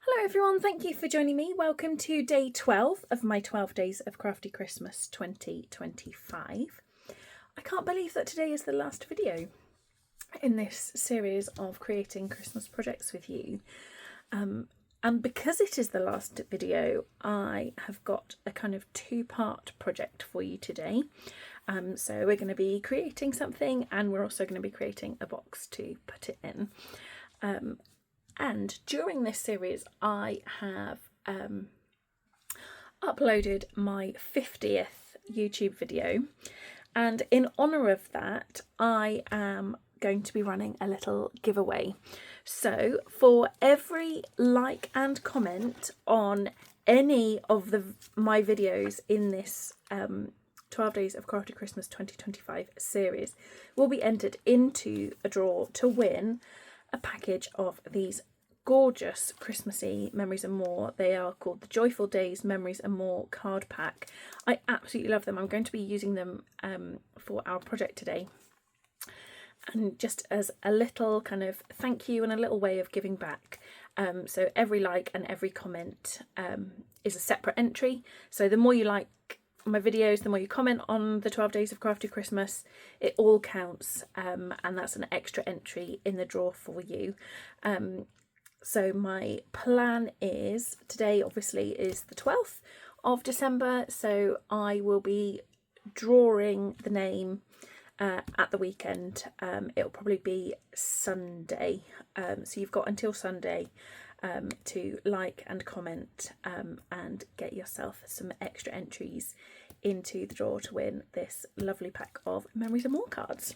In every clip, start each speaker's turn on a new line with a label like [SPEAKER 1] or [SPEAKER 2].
[SPEAKER 1] Hello everyone, thank you for joining me. Welcome to day 12 of my 12 Days of Crafty Christmas 2025. I can't believe that today is the last video in this series of creating Christmas projects with you. And because it is the last video, I have got a kind of two-part project for you today. So we're going to be creating something and we're also going to be creating a box to put it in. And during this series, I have uploaded my 50th YouTube video. And in honour of that, I am going to be running a little giveaway. So for every like and comment on any of my videos in this 12 Days of Crafty Christmas 2025 series will be entered into a draw to win a package of these gorgeous Christmassy Memories and More. They are called the Joyful Days Memories and More card pack. I absolutely love them. I'm going to be using them for our project today. And just as a little kind of thank you and a little way of giving back. So every like and every comment is a separate entry. So the more you like my videos, the more you comment on the 12 Days of Crafty Christmas, it all counts, and that's an extra entry in the draw for you. So my plan is, today obviously is the 12th of December, so I will be drawing the name at the weekend. It'll probably be Sunday, so you've got until Sunday to like and comment and get yourself some extra entries into the draw to win this lovely pack of Memories and More cards.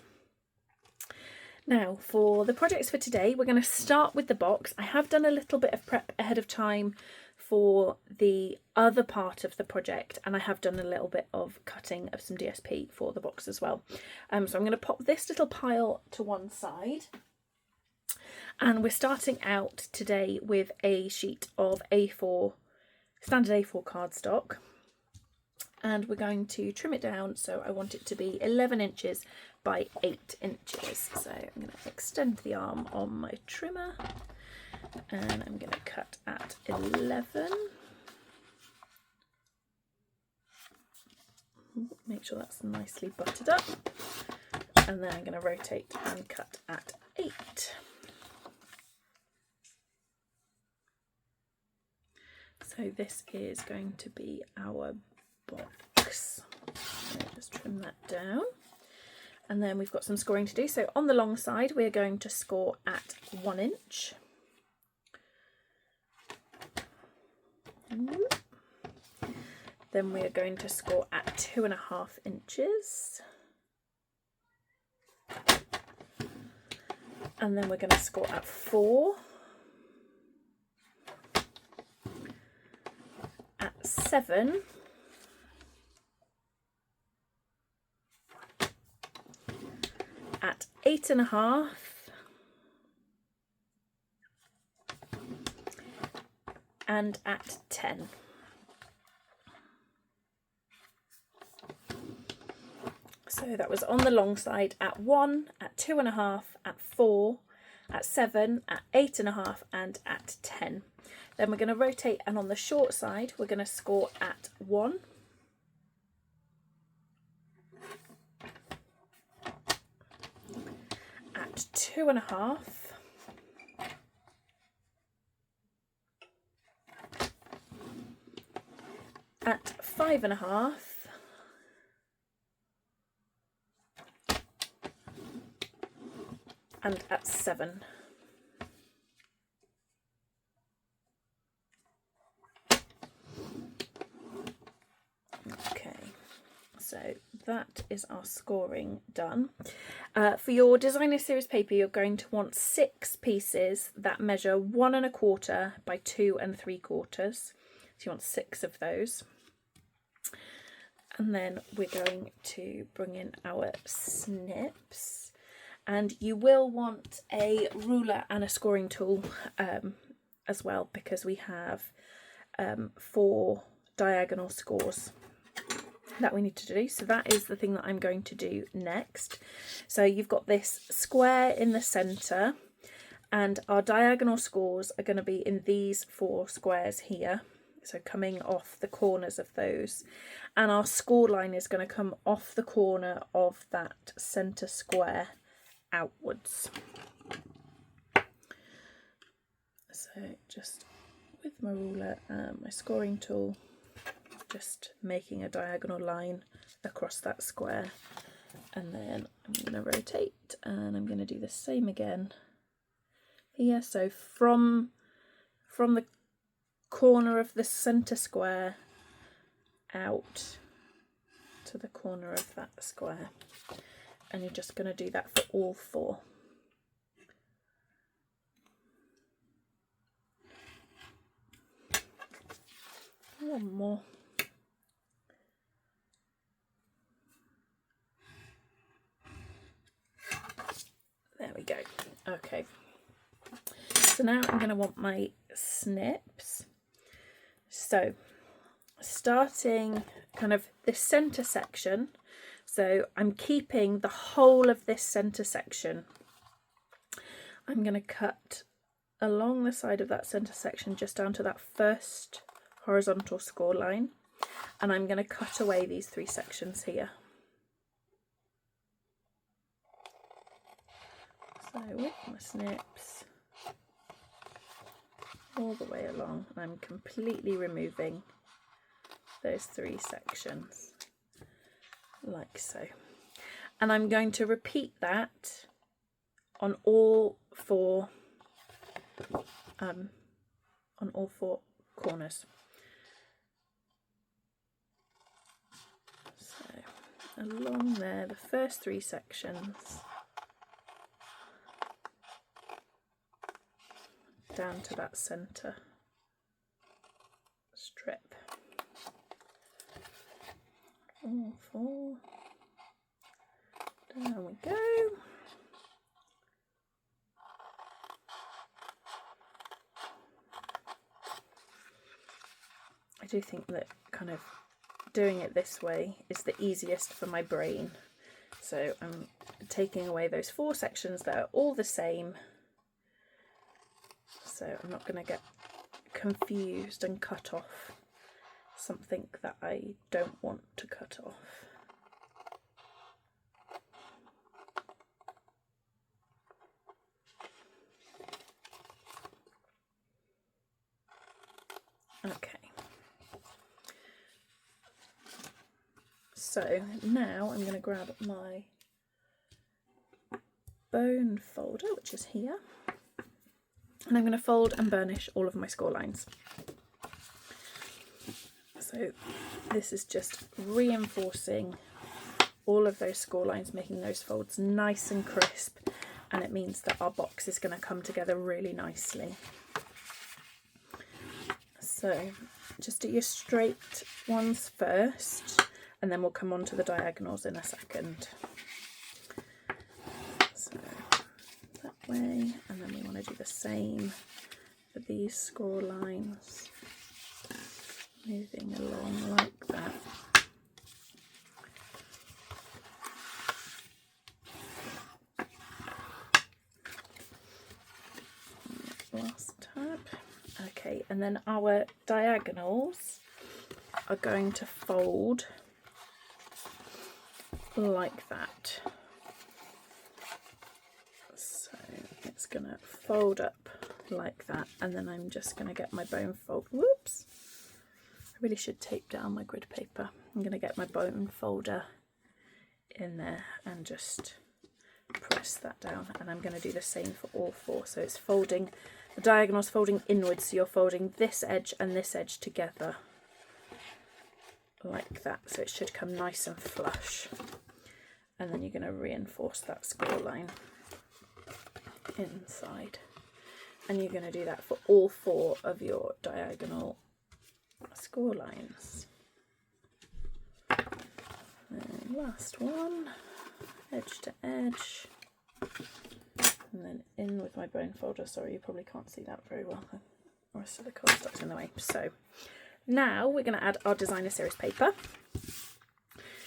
[SPEAKER 1] Now for the projects for today, we're going to start with the box. I have done a little bit of prep ahead of time for the other part of the project, and I have done a little bit of cutting of some DSP for the box as well. So I'm going to pop this little pile to one side. And we're starting out today with a sheet of A4, standard A4 cardstock. And we're going to trim it down, so I want it to be 11 inches by 8 inches. So I'm going to extend the arm on my trimmer and I'm going to cut at 11. Make sure that's nicely buttered up. And then I'm going to rotate and cut at 8. So this is going to be our box. So just trim that down. And then we've got some scoring to do. So on the long side, we're going to score at 1 inch. Then we are going to score at 2.5 inches. And then we're going to score at 4. At 7. At 8.5. And at 10. So that was on the long side at 1, at 2.5, at 4, at 7, at 8.5, and at 10. Then we're going to rotate, and on the short side, we're going to score at 1. At 2.5. At 5.5. And at 7. Okay, so that is our scoring done. For your designer series paper, you're going to want 6 pieces that measure 1 1/4 by 2 3/4. So you want 6 of those. And then we're going to bring in our snips. And you will want a ruler and a scoring tool as well, because we have 4 diagonal scores that we need to do. So that is the thing that I'm going to do next. So you've got this square in the centre, and our diagonal scores are going to be in these 4 squares here, so coming off the corners of those, and our score line is going to come off the corner of that centre square outwards. So just with my ruler and my scoring tool, just making a diagonal line across that square, and then I'm going to rotate and I'm going to do the same again here. So from the corner of the centre square out to the corner of that square, and you're just going to do that for all 4. One more. There we go. Okay, so now I'm going to want my snips. So starting kind of this centre section, so I'm keeping the whole of this centre section. I'm going to cut along the side of that centre section just down to that first horizontal score line, and I'm going to cut away these 3 sections here. So with my snips all the way along, I'm completely removing those 3 sections like so, and I'm going to repeat that on all 4 corners. So along there, the first 3 sections, down to that centre strip. All 4. Down we go. I do think that kind of doing it this way is the easiest for my brain. So I'm taking away those 4 sections that are all the same, so I'm not going to get confused and cut off something that I don't want to cut off. Okay, so now I'm going to grab my bone folder, which is here, and I'm going to fold and burnish all of my score lines. So this is just reinforcing all of those score lines, making those folds nice and crisp, and it means that our box is going to come together really nicely. So just do your straight ones first, and then we'll come on to the diagonals in a second. So that way, and then we want to do the same for these score lines, moving along like that. Last tab. Okay, and then our diagonals are going to fold like that. So it's going to fold up like that, and then I'm just going to get my bone fold. Whoops! I really should tape down my grid paper. I'm going to get my bone folder in there and just press that down, and I'm going to do the same for all 4. So it's folding, the diagonal's folding inwards, so you're folding this edge and this edge together like that, so it should come nice and flush, and then you're going to reinforce that score line inside, and you're going to do that for all 4 of your diagonal score lines. And last one, edge to edge, and then in with my bone folder. Sorry, you probably can't see that very well, the rest of the cardstock's in the way. So now we're going to add our designer series paper.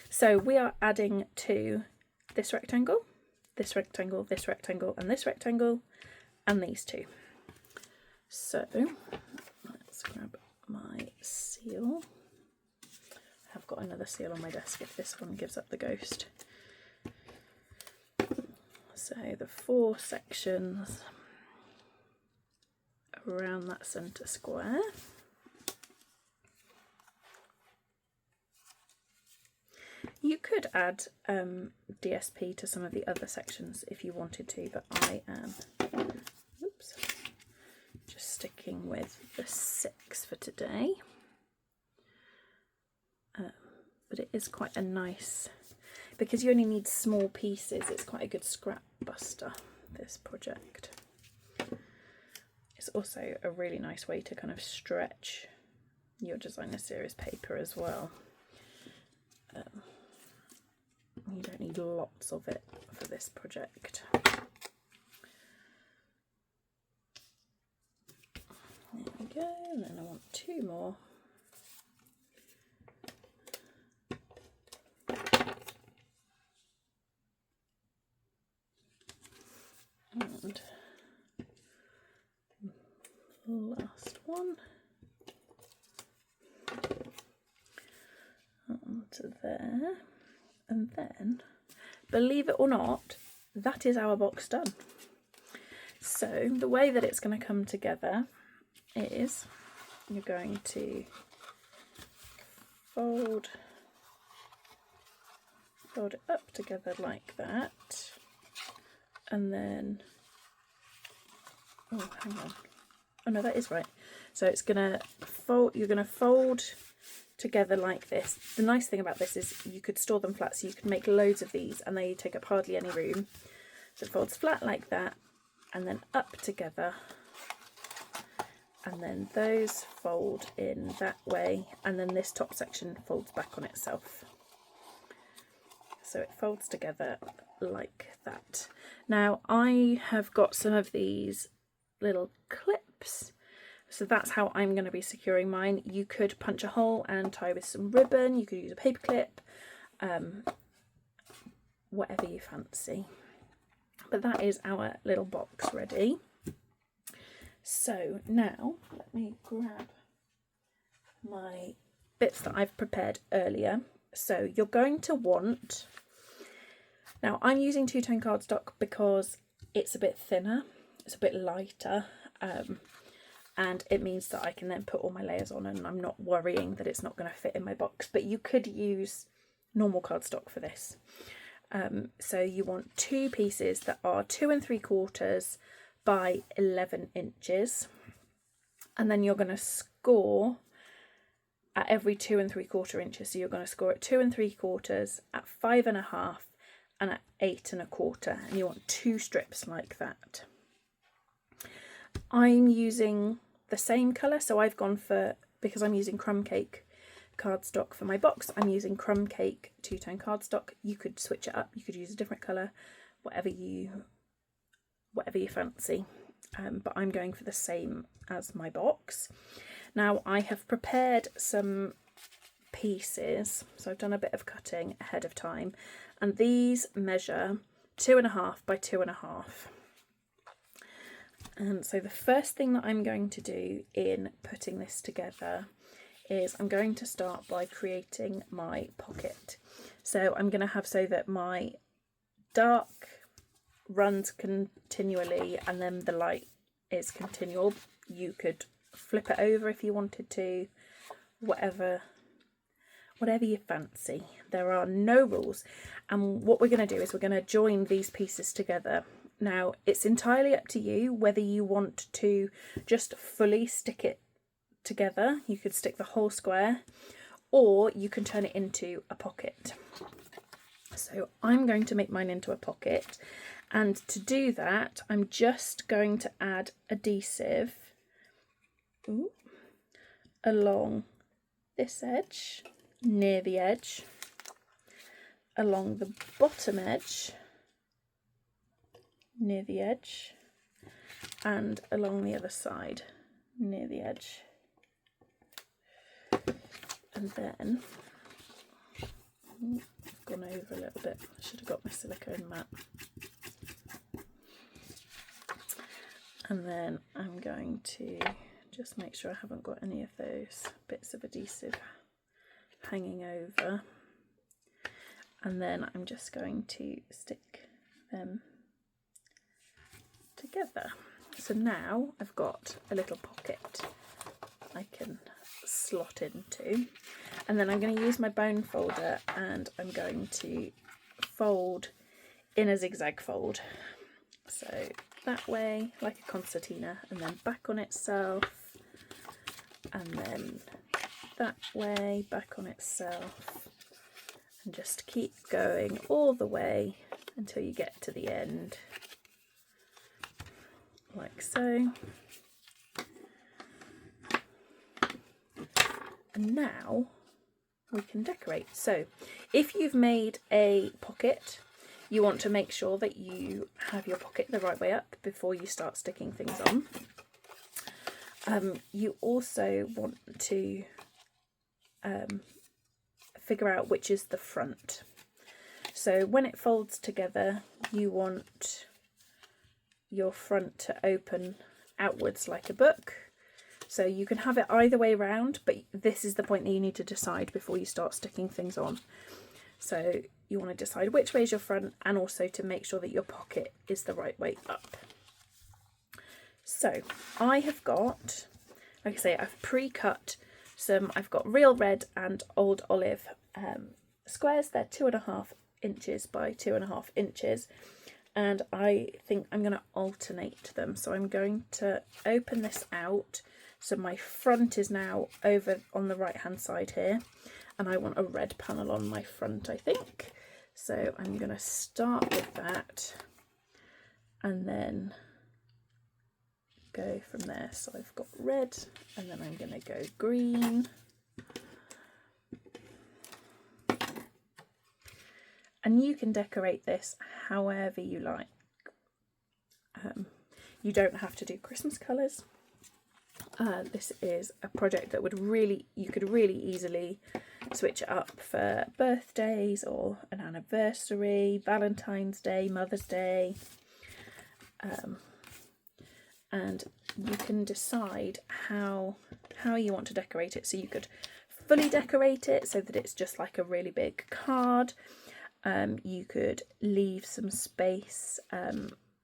[SPEAKER 1] So we are adding to this rectangle, this rectangle, this rectangle, and this rectangle, and these two. So let's grab my seal. I've got another seal on my desk if this one gives up the ghost. So the 4 sections around that centre square. You could add DSP to some of the other sections if you wanted to, but I am just sticking with the 6 for today. But it is quite a nice, because you only need small pieces, it's quite a good scrap buster, this project. It's also a really nice way to kind of stretch your designer series paper as well. You don't need lots of it for this project. There we go, and then I want 2 more. And last one. Onto there. And then, believe it or not, that is our box done. So the way that it's going to come together is you're going to fold it up together like that, and then, oh hang on, oh no, that is right. So it's gonna fold, you're gonna fold together like this. The nice thing about this is you could store them flat, so you could make loads of these and they take up hardly any room. So it folds flat like that, and then up together, and then those fold in that way, and then this top section folds back on itself. So it folds together like that. Now I have got some of these little clips, so that's how I'm going to be securing mine. You could punch a hole and tie with some ribbon, you could use a paper clip, whatever you fancy. But that is our little box ready. So now let me grab my bits that I've prepared earlier. So you're going to want, now I'm using two-tone cardstock because it's a bit thinner, it's a bit lighter, and it means that I can then put all my layers on and I'm not worrying that it's not going to fit in my box. But you could use normal cardstock for this. So you want 2 pieces that are 2 3/4 by 11 inches, and then you're going to score at every 2 3/4 inches. So you're going to score at 2 3/4, at 5 1/2, and at 8 1/4, and you want 2 strips like that. I'm using the same colour, so I've gone for, because I'm using crumb cake cardstock for my box, I'm using crumb cake two-tone cardstock. You could switch it up, you could use a different colour, whatever you fancy, but I'm going for the same as my box. Now I have prepared some pieces, so I've done a bit of cutting ahead of time, and these measure 2 1/2 by 2 1/2. And so the first thing that I'm going to do in putting this together is I'm going to start by creating my pocket. So I'm going to have so that my dark runs continually and then the light is continual. You could flip it over if you wanted to, whatever you fancy. There are no rules. And what we're going to do is we're going to join these pieces together. Now it's entirely up to you whether you want to just fully stick it together. You could stick the whole square, or you can turn it into a pocket. So I'm going to make mine into a pocket, and to do that I'm just going to add adhesive along this edge, near the edge, along the bottom edge, near the edge, and along the other side, near the edge. And then, I've gone over a little bit, I should have got my silicone mat. And then I'm going to just make sure I haven't got any of those bits of adhesive hanging over. And then I'm just going to stick them together. So now I've got a little pocket I can slot into. And then I'm going to use my bone folder and I'm going to fold in a zigzag fold. So that way, like a concertina, and then back on itself, and then that way, back on itself, and just keep going all the way until you get to the end, like so. And now we can decorate. So if you've made a pocket, you want to make sure that you have your pocket the right way up before you start sticking things on. You also want to figure out which is the front. So when it folds together, you want your front to open outwards like a book. So you can have it either way round, but this is the point that you need to decide before you start sticking things on. So you want to decide which way is your front, and also to make sure that your pocket is the right way up. So I have got, like I say, I've pre-cut some, I've got real red and old olive squares. They're 2.5 inches by 2.5 inches. And I think I'm going to alternate them. So I'm going to open this out. So my front is now over on the right hand side here. And I want a red panel on my front, I think. So I'm going to start with that and then go from there. So I've got red, and then I'm going to go green. And you can decorate this however you like. You don't have to do Christmas colours. This is a project that you could really easily switch it up for birthdays or an anniversary, Valentine's Day, Mother's Day. And you can decide how you want to decorate it. So you could fully decorate it so that it's just like a really big card. You could leave some space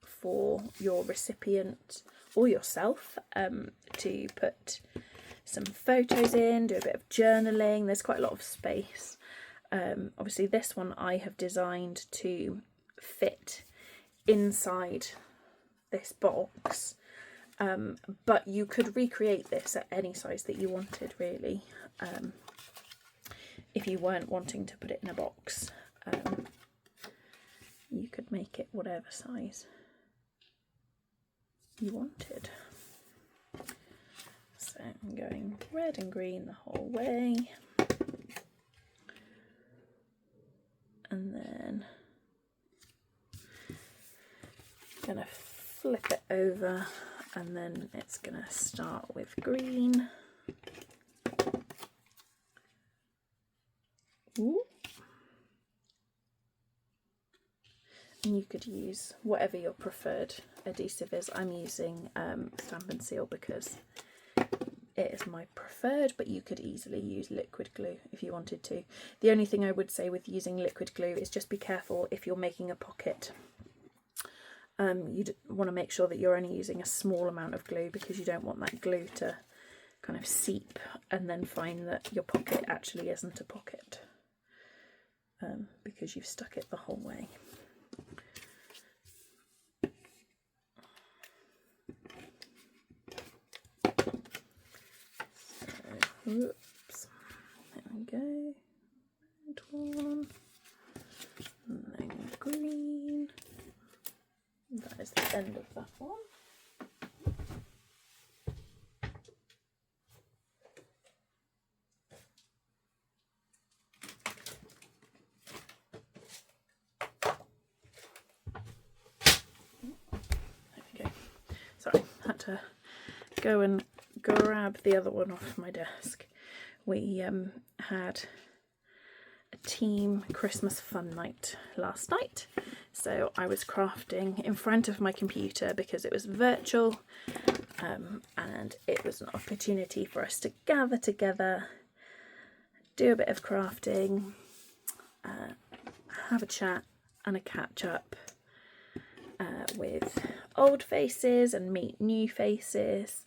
[SPEAKER 1] for your recipient or yourself to put some photos in, do a bit of journaling. There's quite a lot of space. Obviously this one I have designed to fit inside this box, but you could recreate this at any size that you wanted, really, if you weren't wanting to put it in a box. You could make it whatever size you wanted. So I'm going red and green the whole way, and then I'm going to flip it over, and then it's going to start with green. Ooh. And you could use whatever your preferred adhesive is. I'm using Stampin Seal because it is my preferred, but you could easily use liquid glue if you wanted to. The only thing I would say with using liquid glue is just be careful if you're making a pocket. You'd want to make sure that you're only using a small amount of glue, because you don't want that glue to kind of seep and then find that your pocket actually isn't a pocket, because you've stuck it the whole way. Oops, there we go, red one, and then green. That is the end of that one. There we go. Sorry, had to go and grab the other one off my desk. We had a team Christmas fun night last night, So I was crafting in front of my computer because it was virtual, and it was an opportunity for us to gather together, do a bit of crafting, have a chat and a catch up with old faces and meet new faces,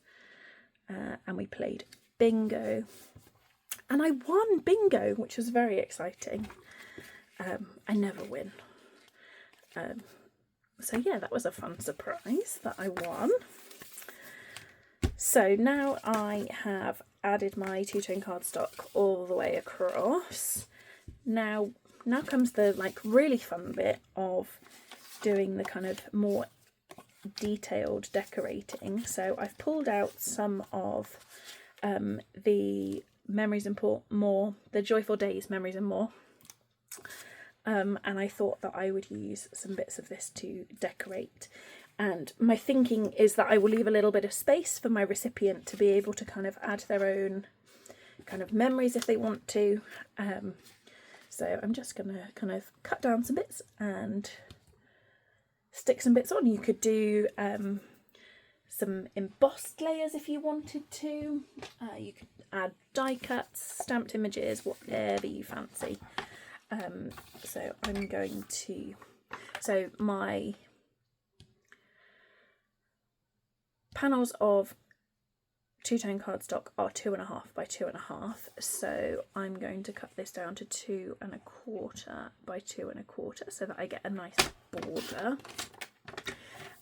[SPEAKER 1] and we played bingo, and I won bingo, which was very exciting. I never win. So yeah, that was a fun surprise that I won. So now I have added my two-tone cardstock all the way across. Now comes the like really fun bit of doing the kind of more detailed decorating. So I've pulled out some of the Memories and More, the Joyful Days Memories and More. And I thought that I would use some bits of this to decorate. And my thinking is that I will leave a little bit of space for my recipient to be able to kind of add their own kind of memories if they want to. So I'm just going to kind of cut down some bits and stick some bits on. You could do some embossed layers if you wanted to. You could add die cuts, stamped images, whatever you fancy. So I'm going to, so my panels of two-tone cardstock are 2.5 by 2.5, so I'm going to cut this down to 2.25 by 2.25 so that I get a nice border.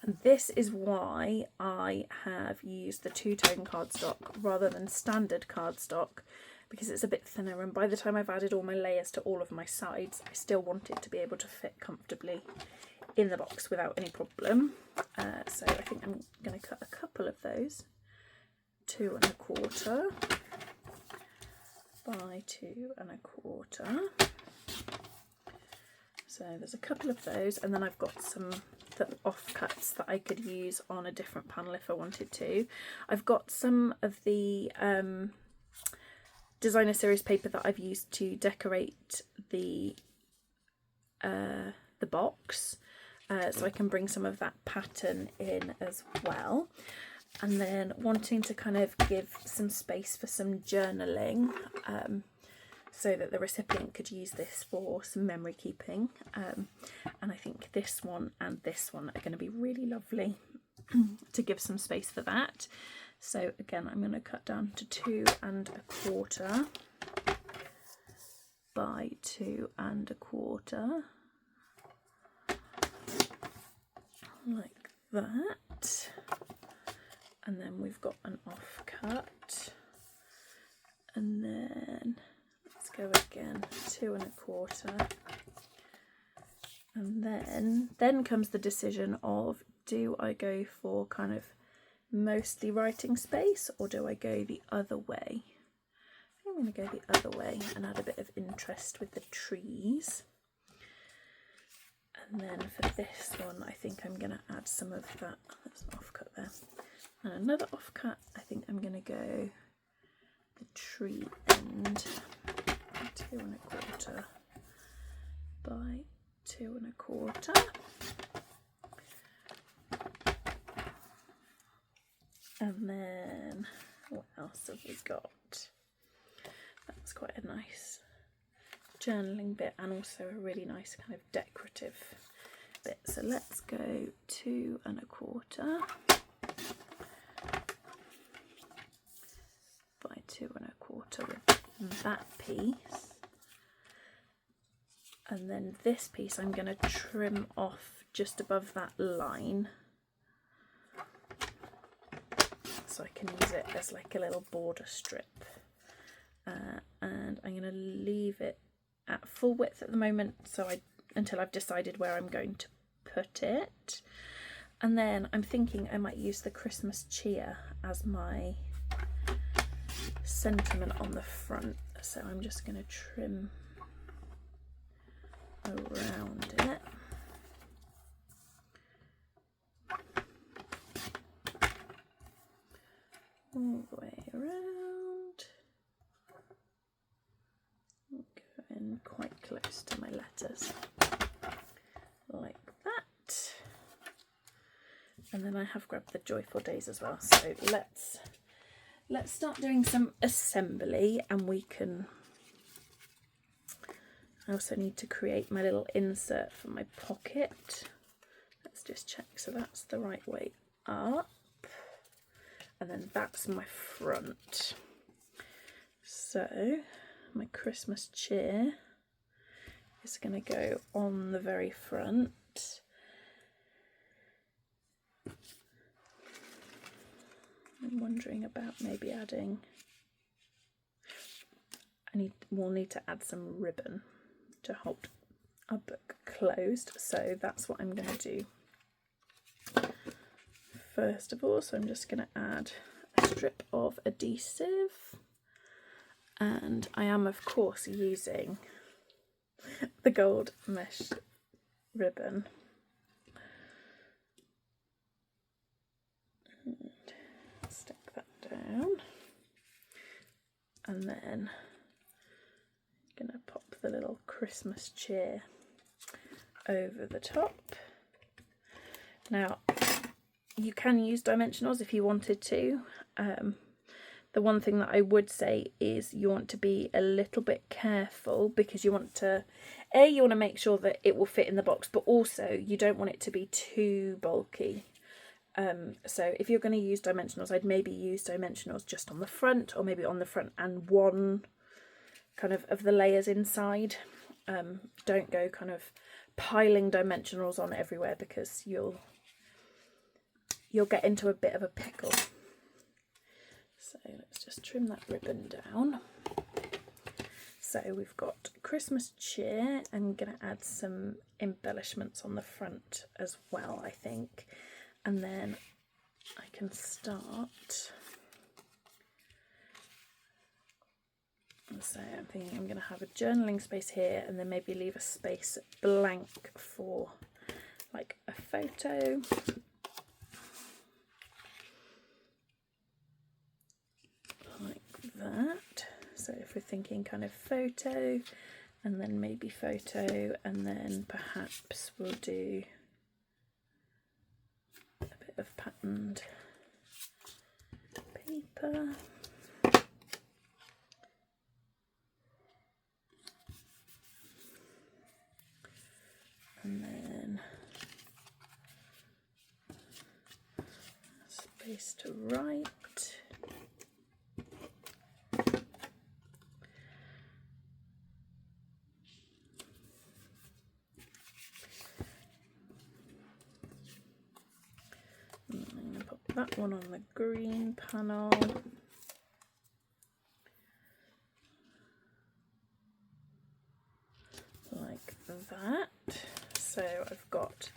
[SPEAKER 1] And this is why I have used the two-tone cardstock rather than standard cardstock, because it's a bit thinner, and by the time I've added all my layers to all of my sides, I still want it to be able to fit comfortably in the box without any problem. So I think I'm going to cut a couple of those, 2.25 by 2.25. So there's a couple of those, and then I've got some offcuts that I could use on a different panel if I wanted to. I've got some of the designer series paper that I've used to decorate the box, so I can bring some of that pattern in as well. And then wanting to kind of give some space for some journaling, so that the recipient could use this for some memory keeping. And I think this one and this one are going to be really lovely to give some space for that. So again, I'm going to cut down to 2.25 by 2.25, like that. And then we've got an offcut, and then let's go again, 2.25. And then comes the decision of, do I go for kind of mostly writing space, or do I go the other way? I think I'm going to go the other way and add a bit of interest with the trees. And then for this one, I think I'm going to add some of that. That's an offcut there. And another offcut, I think I'm going to go the tree end, 2.25 by 2.25. And then what else have we got? That's quite a nice journaling bit, and also a really nice kind of decorative bit. So let's go 2.25 by 2.25 with that piece. And then this piece I'm going to trim off just above that line, so I can use it as like a little border strip. And I'm going to leave it at full width at the moment, so until I've decided where I'm going to put it. And then I'm thinking I might use the Christmas cheer as my sentiment on the front, so I'm just going to trim around it. All the way around, going quite close to my letters, like And then I have grabbed the Joyful Days as well. So let's start doing some assembly, and we can... I also need to create my little insert for my pocket. Let's just check, so that's the right way up. And then that's my front. So my Christmas cheer is going to go on the very front. I'm wondering about maybe adding... we'll need to add some ribbon to hold our book closed, so that's what I'm going to do first of all. So I'm just going to add a strip of adhesive, and I am of course using the gold mesh ribbon. And stick that down, and then I'm going to pop the little Christmas cheer over the top. Now, you can use dimensionals if you wanted to. The one thing that I would say is you want to be a little bit careful, because you want to, you want to make sure that it will fit in the box, but also you don't want it to be too bulky. So if you're going to use dimensionals, I'd maybe use dimensionals just on the front, or maybe on the front and one kind of the layers inside. Don't go kind of piling dimensionals on everywhere, because you'll get into a bit of a pickle. So let's just trim that ribbon down. So we've got Christmas cheer. I'm going to add some embellishments on the front as well, I think. And then I can start. So I'm thinking I'm going to have a journaling space here, and then maybe leave a space blank for like a photo. Like that. So if we're thinking kind of photo, and then maybe photo, and then perhaps we'll do a bit of patterned paper. And then space to write. And I'm going to pop that one on the green panel. Like that. So I've got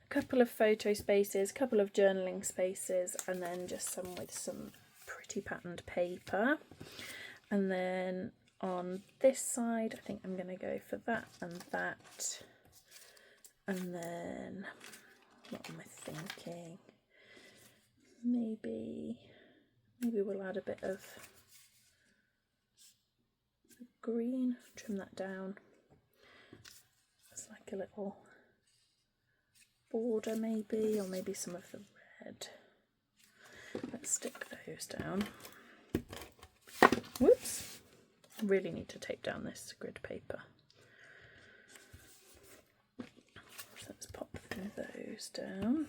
[SPEAKER 1] a couple of photo spaces, a couple of journaling spaces, and then just some with some pretty patterned paper. And then on this side, I think I'm going to go for that and that. And then, what am I thinking? Maybe we'll add a bit of green, trim that down. It's like a little border maybe, or maybe some of the red. Let's stick those down. Whoops, I really need to tape down this grid paper. So let's pop those down.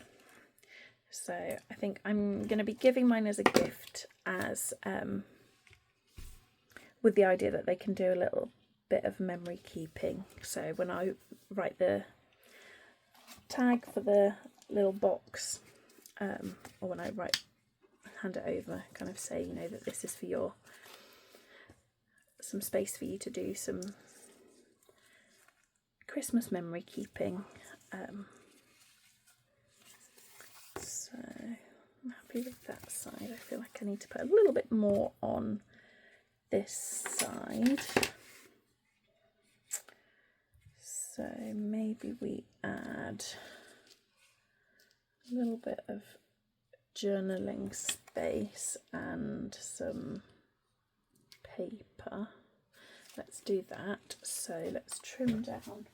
[SPEAKER 1] So I think I'm going to be giving mine as a gift, as with the idea that they can do a little bit of memory keeping. So when I write the tag for the little box, or when I hand it over, kind of say, you know, that this is for some space for you to do some Christmas memory keeping. So I'm happy with that side. I feel like I need to put a little bit more on this side. So maybe we add a little bit of journaling space and some paper. Let's do that. So let's trim down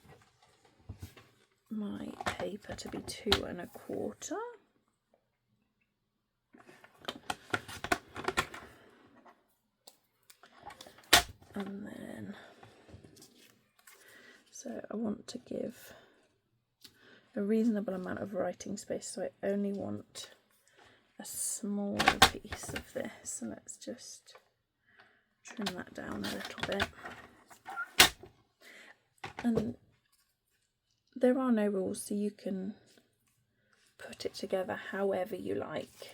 [SPEAKER 1] my paper to be 2 1/4. And then, so I want to give a reasonable amount of writing space, so I only want a small piece of this. So let's just trim that down a little bit. And there are no rules, so you can put it together however you like,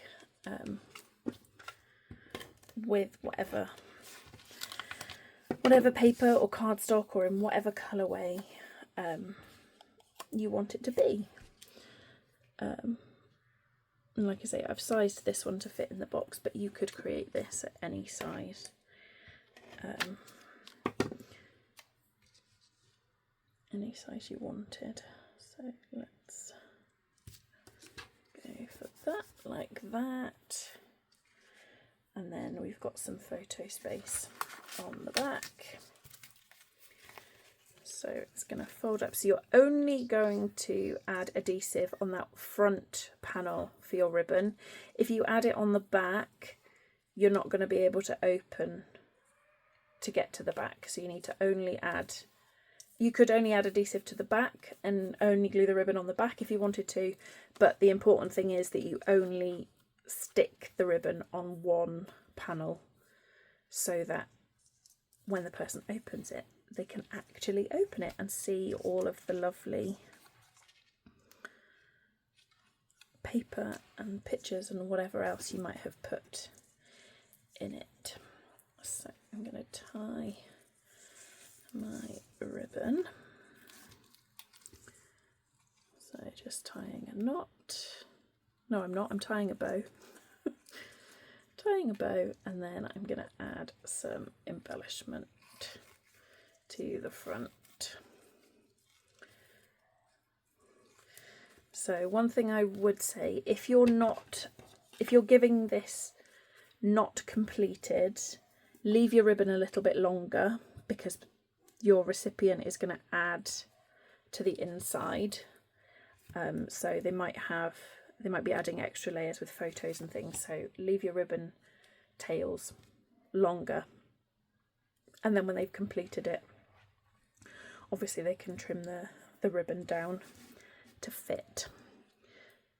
[SPEAKER 1] with whatever paper or cardstock, or in whatever colourway you want it to be. And like I say, I've sized this one to fit in the box, but you could create this at any size. Any size you wanted. So let's go for that, like that. And then we've got some photo space on the back. So it's going to fold up. So you're only going to add adhesive on that front panel for your ribbon. If you add it on the back, you're not going to be able to open to get to the back. So you need to only add, you could only add adhesive to the back and only glue the ribbon on the back if you wanted to. But the important thing is that you only stick the ribbon on one panel, so that when the person opens it, they can actually open it and see all of the lovely paper and pictures and whatever else you might have put in it. So I'm going to tie my ribbon. So just tying a knot. No, I'm not, I'm tying a bow. Tying a bow, and then I'm going to add some embellishment to the front. So one thing I would say, if you're giving this not completed, leave your ribbon a little bit longer, because your recipient is going to add to the inside. So they might be adding extra layers with photos and things, so leave your ribbon tails longer, and then when they've completed it, obviously they can trim the ribbon down to fit.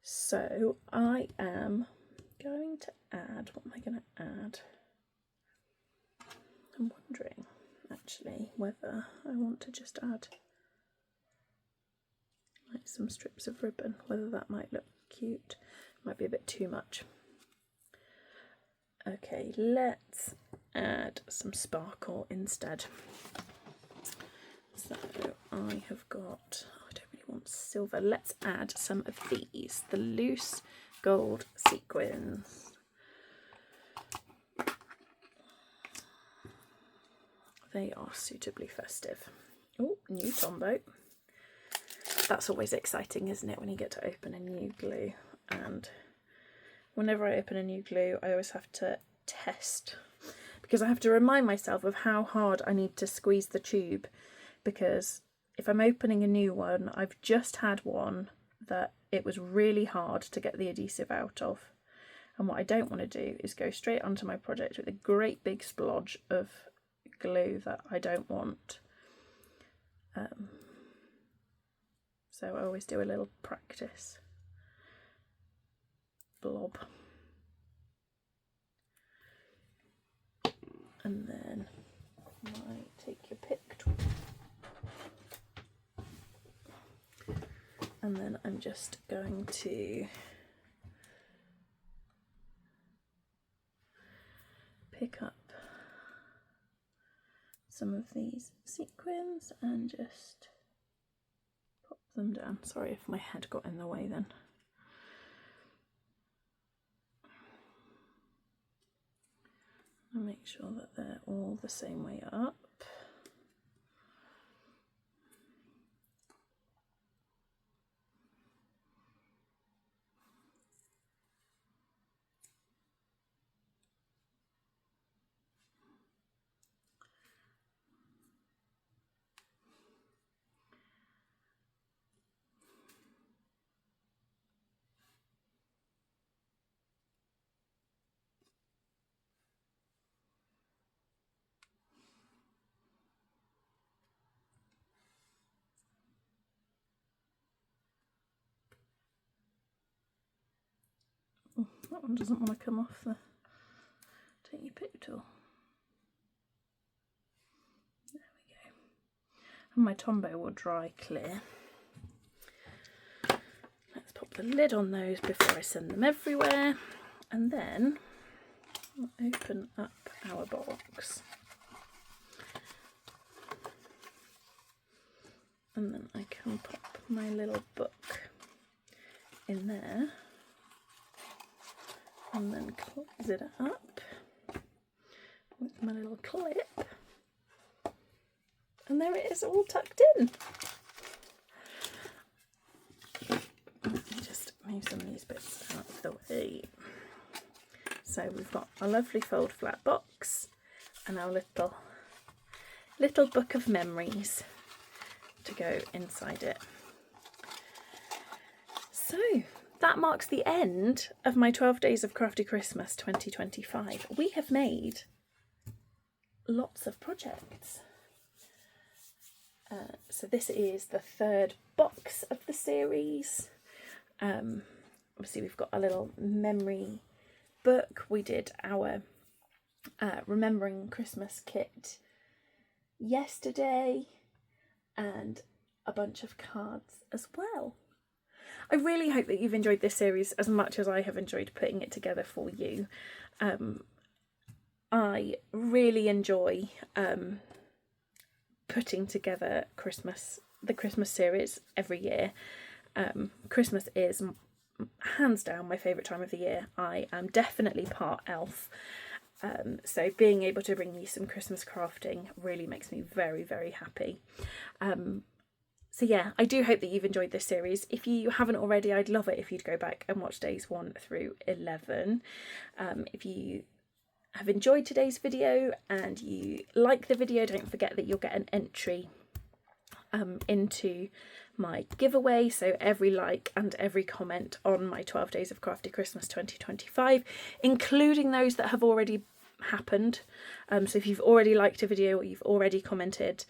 [SPEAKER 1] So I am going to add, what am I going to add? I'm wondering actually whether I want to just add like some strips of ribbon, whether that might look cute. Might be a bit too much. Okay, let's add some sparkle instead. So I have got, I don't really want silver. Let's add some of these, the loose gold sequins. They are suitably festive. Oh, new Tombow. That's always exciting, isn't it, when you get to open a new glue? And whenever I open a new glue, I always have to test, because I have to remind myself of how hard I need to squeeze the tube, because if I'm opening a new one, I've just had one that it was really hard to get the adhesive out of, and what I don't want to do is go straight onto my project with a great big splodge of glue that I don't want. So I always do a little practice blob. And then take your pick tool. And then I'm just going to pick up some of these sequins and just pop them down. Sorry if my head got in the way then. And make sure that they're all the same way up. That one doesn't want to come off the... Take your pick tool. There we go. And my Tombow will dry clear. Let's pop the lid on those before I send them everywhere. And then I'll open up our box. And then I can pop my little book in there and then close it up with my little clip. And there it is, all tucked in. Let me just move some of these bits out of the way. So we've got a lovely fold flat box and our little book of memories to go inside it. So that marks the end of my 12 Days of Crafty Christmas 2025. We have made lots of projects. So this is the third box of the series. Obviously we've got a little memory book. We did our Remembering Christmas kit yesterday, and a bunch of cards as well. I really hope that you've enjoyed this series as much as I have enjoyed putting it together for you. I really enjoy putting together the Christmas series every year. Christmas is hands down my favourite time of the year. I am definitely part elf. So being able to bring you some Christmas crafting really makes me very, very happy. So yeah, I do hope that you've enjoyed this series. If you haven't already, I'd love it if you'd go back and watch days 1 through 11. If you have enjoyed today's video and you like the video, don't forget that you'll get an entry into my giveaway. So every like and every comment on my 12 Days of Crafty Christmas 2025, including those that have already happened. So if you've already liked a video or you've already commented,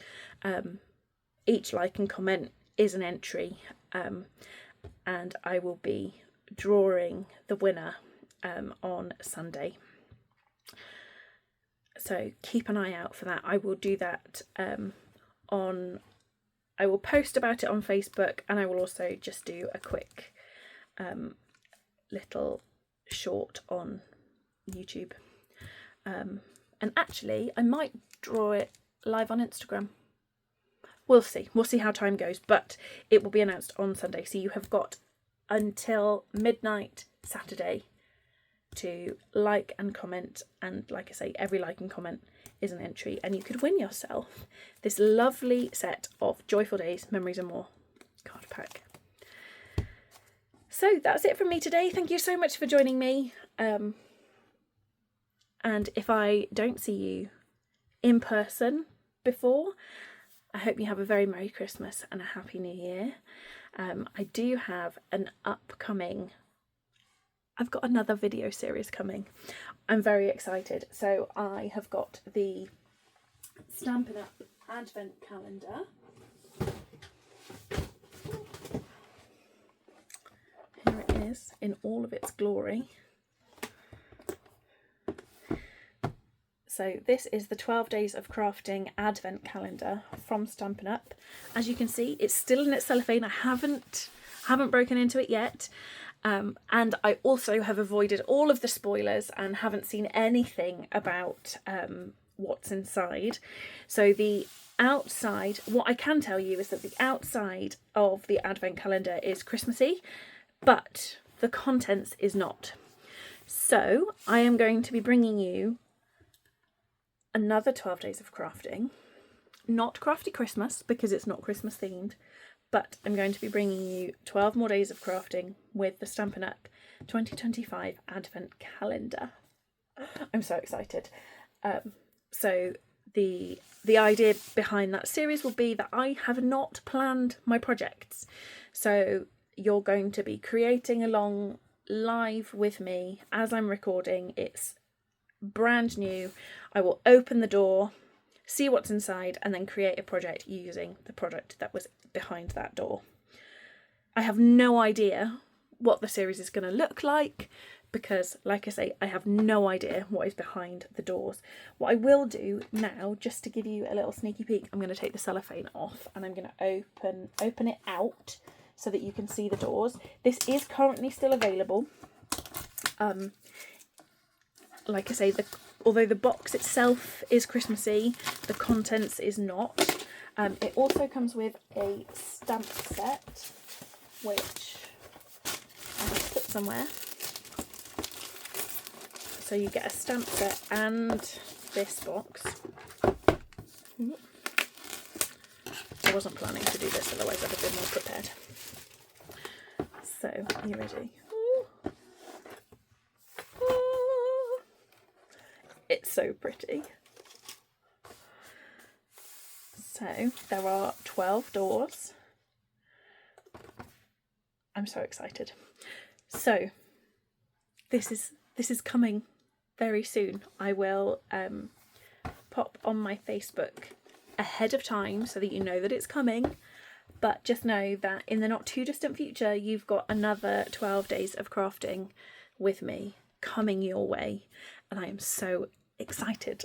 [SPEAKER 1] each like and comment is an entry, and I will be drawing the winner on Sunday. So keep an eye out for that. I will do that I will post about it on Facebook, and I will also just do a quick little short on YouTube. And actually, I might draw it live on Instagram. We'll see. We'll see how time goes, but it will be announced on Sunday. So you have got until midnight Saturday to like and comment. And like I say, every like and comment is an entry, and you could win yourself this lovely set of Joyful Days, Memories and More card pack. So that's it from me today. Thank you so much for joining me. And if I don't see you in person before, I hope you have a very Merry Christmas and a Happy New Year. I do have an upcoming... I've got another video series coming. I'm very excited. So I have got the Stampin' Up Advent Calendar. Here it is in all of its glory. So this is the 12 Days of Crafting Advent Calendar from Stampin' Up. As you can see, it's still in its cellophane. I haven't broken into it yet. And I also have avoided all of the spoilers and haven't seen anything about what's inside. So the outside, what I can tell you is that the outside of the Advent Calendar is Christmassy, but the contents is not. So I am going to be bringing you another 12 Days of Crafting, not Crafty Christmas because it's not Christmas themed, but I'm going to be bringing you 12 more days of crafting with the Stampin' Up 2025 Advent Calendar. I'm so excited. So the idea behind that series will be that I have not planned my projects. So you're going to be creating along live with me as I'm recording. It's brand new. I will open the door, see what's inside, and then create a project using the product that was behind that door. I have no idea what the series is going to look like, because, like I say, I have no idea what is behind the doors. What I will do now, just to give you a little sneaky peek, I'm going to take the cellophane off and I'm going to open it out so that you can see the doors. This is currently still available. Like I say, although the box itself is Christmassy, the contents is not. It also comes with a stamp set, which I have put somewhere. So you get a stamp set and this box. I wasn't planning to do this, otherwise I'd have been more prepared. So, are you ready? It's so pretty. So there are 12 doors. I'm so excited. So this is coming very soon. I will pop on my Facebook ahead of time so that you know that it's coming. But just know that in the not too distant future, you've got another 12 days of crafting with me coming your way. And I am so excited.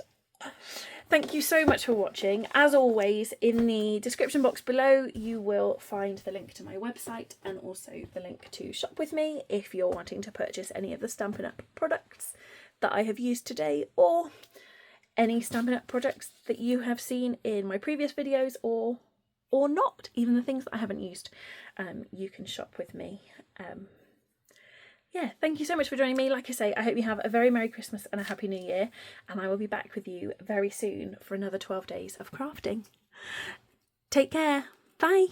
[SPEAKER 1] Thank you so much for watching. As always, in the description box below, you will find the link to my website and also the link to shop with me if you're wanting to purchase any of the Stampin' Up! Products that I have used today, or any Stampin' Up! Products that you have seen in my previous videos, or not, even the things that I haven't used. You can shop with me. Yeah, thank you so much for joining me. Like I say, I hope you have a very Merry Christmas and a Happy New Year, and I will be back with you very soon for another 12 days of crafting. Take care. Bye.